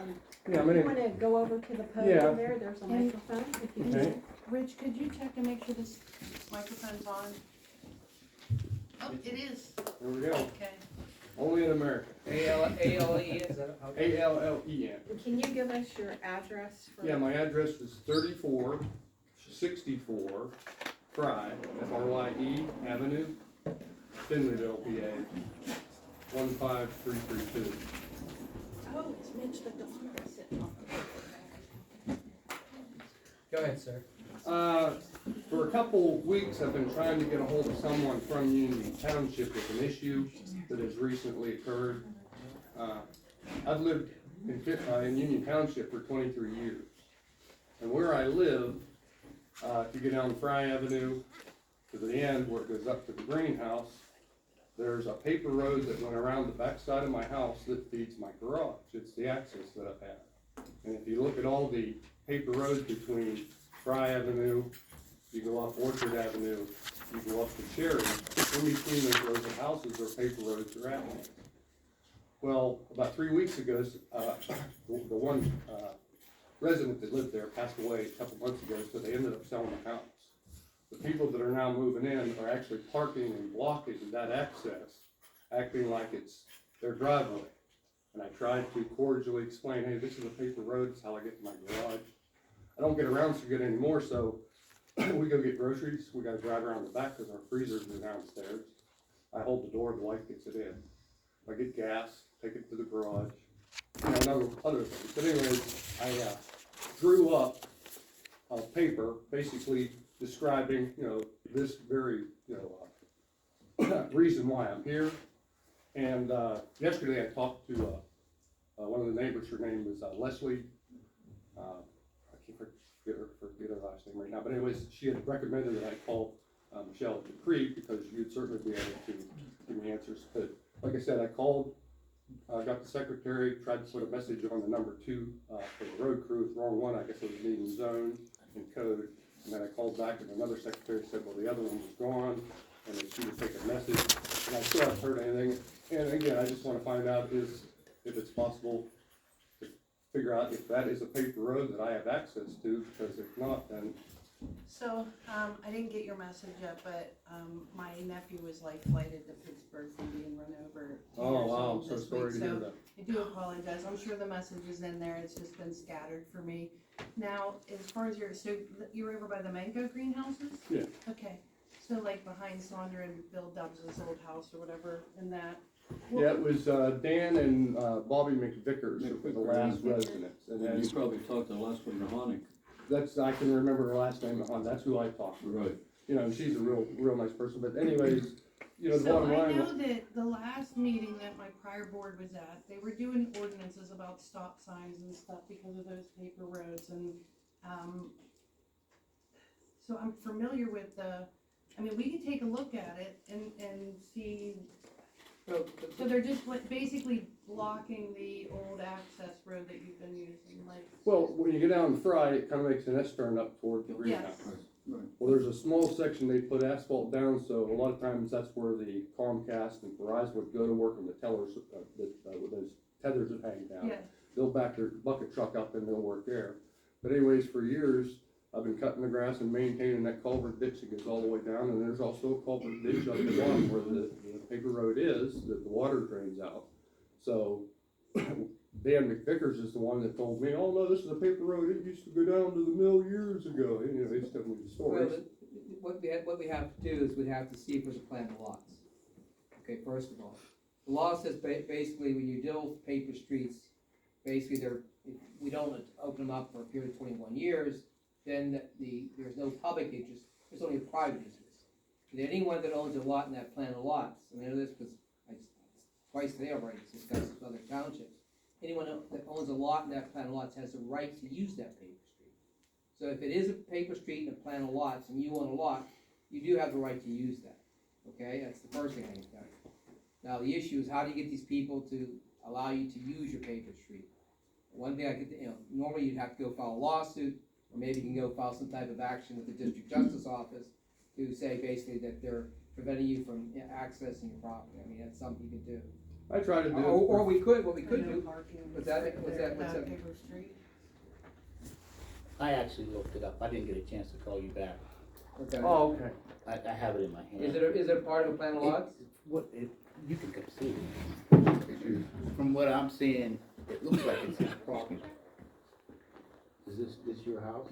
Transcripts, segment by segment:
Yeah, You wanna go over to the Yeah. podium there, there's a microphone, if you Okay. can. Rich, could you check to make sure this microphone's on? Oh, it is, There we go. okay. Only in America. ALE, is that how? ALLEN. Can you give us your address for? Yeah, my address is 3464 Frye, Frye Avenue, Finleyville, PA, 15332. Oh, it's Mitch the dog sitting on the. Go ahead, sir. For a couple weeks, I've been trying to get a hold of someone from Union Township with an issue that has recently occurred. I've lived in Union Township for 23 years. And where I live, if you get down Frye Avenue to the end where it goes up to the greenhouse, there's a paper road that went around the backside of my house that feeds my garage. It's the access that I've had. And if you look at all the paper roads between Frye Avenue, you go up Orchard Avenue, you go up to Cherry, in between those rows of houses are paper roads or avenues. Well, about 3 weeks ago, the one resident that lived there passed away a couple months ago, so they ended up selling the house. The people that are now moving in are actually parking and blocking that access, acting like it's their driveway. And I tried to cordially explain, hey, this is a paper road, it's how I get to my garage. I don't get around so good anymore, so we go get groceries, we gotta drive around the back because our freezers are downstairs. I hold the door, the wife gets it in. I get gas, take it to the garage, other things. But anyways, I drew up a paper basically describing, this very, reason why I'm here. And yesterday I talked to one of the neighbors. Her name was Leslie. I can't forget her last name right now. But anyways, she had recommended that I call Michelle Dupree because you'd certainly be able to give me answers. But like I said, I called, got the secretary, tried to put a message on the number 2 for the road crew. It's the wrong one. I guess it was needing zone and code. And then I called back and another secretary said, well, the other one was gone and that she would take a message. And I still haven't heard anything. And again, I just want to find out if it's possible to figure out if that is a paper road that I have access to, because if not, then. So, I didn't get your message yet, but, my nephew was flighted to Pittsburgh from being run over. 2 Oh, years wow, old I'm so this sorry week. to hear that. I do apologize. I'm sure the message is in there. It's just been scattered for me. Now, as far as you're over by the mango greenhouses? Yeah. Okay, so behind Sandra and Bill Dubbs's old house or whatever, and that. Yeah, it was Dan and Bobby McVickers were the last residents. And And then you probably talked to Leslie Mahonic. I can remember her last name, that's who I talked to. Right. She's a real nice person. But anyways, the So bottom I line. know that the last meeting that my prior board was at, they were doing ordinances about stop signs and stuff because of those paper roads and, so I'm familiar with we could take a look at it and see. So they're just basically blocking the old access road that you've been using, Well, when you get down Frye, it kind of makes an S-turn up toward the greenhouse. Yes. Right. Well, there's a small section they put asphalt down, so a lot of times that's where the Comcast and Verizon would go to work on the tellers, with those tethers that hang down. Yeah. They'll back their bucket truck up and they'll work there. But anyways, for years, I've been cutting the grass and maintaining that culvert ditch that goes all the way down, and there's also a culvert ditch up the bottom where the paper road is, that the water drains out. So, Dan McVickers is the one that told me, oh no, this is a paper road, it used to go down to the mill years ago. He's telling me the stories. Well, what we have to do is we have to see if there's a plan of lots. Okay, first of all, the law says basically when you deal with paper streets, basically if we don't open them up for a period of 21 years, then there's no public interest, there's only a private interest. And anyone that owns a lot in that plan of lots, I know this because twice today I've already discussed this with other townships. Anyone that owns a lot in that plan of lots has the right to use that paper street. So if it is a paper street and a plan of lots and you own a lot, you do have the right to use that. Okay, that's the first thing I can tell you. Now the issue is how do you get these people to allow you to use your paper street? One thing I could, normally you'd have to go file a lawsuit, or maybe you can go file some type of action with the district justice office to say basically that they're preventing you from accessing your property. That's something you can do. I try to do it. Or we could, what we I could know do, parking what's that, right what's there that, what's at that? Paper Street. I actually looked it up, I didn't get a chance to call you back. Okay. Oh, okay. I have it in my hand. Is it a part of a plan of lots? You can come see it. From what I'm seeing, it looks like it's his property. Is this your house?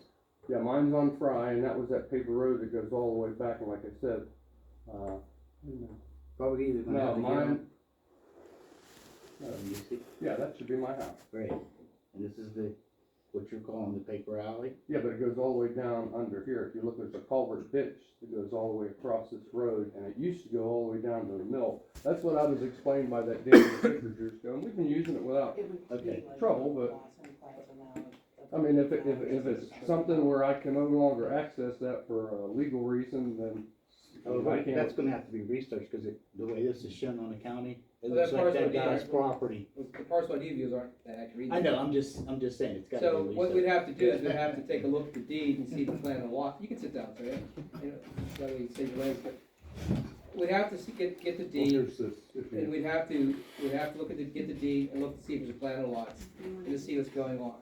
Yeah, mine's on Frye, and that was that paper road that goes all the way back, and like I said, Probably either gonna no, have to get mine, on. You see, yeah, that should be my house. great. And this is what you're calling the paper alley? Yeah, but it goes all the way down under here. If you look, there's a culvert ditch that goes all the way across this road, and it used to go all the way down to the mill. That's what I was explained by that David Baker years ago, and we've been using it without Okay. trouble, but, I mean, if it's something where I can no longer access that for a legal reason, then I can't. That's gonna have to be researched, cause the way this is shown on the county, it Well, looks that like parcel that D, guy's right? property. The parcel ID views aren't that accurate. I know, I'm just saying, it's gotta be So researched. what we'd have to do is we'd have to take a look at the deed and see the plan of lot. You can sit down, sir, you know, that way you save your legs, but we'd have to get the Well, deed, here's this, if and you- we'd have to look at get the deed and look to see if there's a plan of lots, and to see what's going on,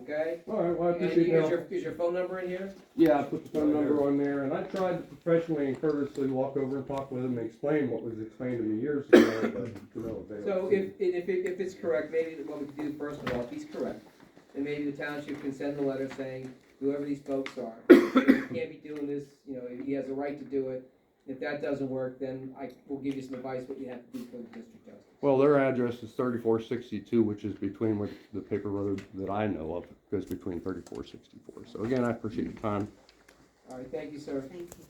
okay? All right, well, I And appreciate is that. your phone number in here? Yeah, I put the phone number on there, and I tried to professionally and courteously walk over and talk with him and explain what was explained to me years ago, but to no avail. So if it's correct, maybe what we can do first of all, if he's correct, then maybe the township can send a letter saying, whoever these folks are, he can't be doing this, you know, he has a right to do it. If that doesn't work, then we'll give you some advice what you have to do for the district justice. Well, their address is 3462, which is between what the paper road that I know of goes between 3464. So again, I appreciate your time. All right, thank you, sir. Thank you.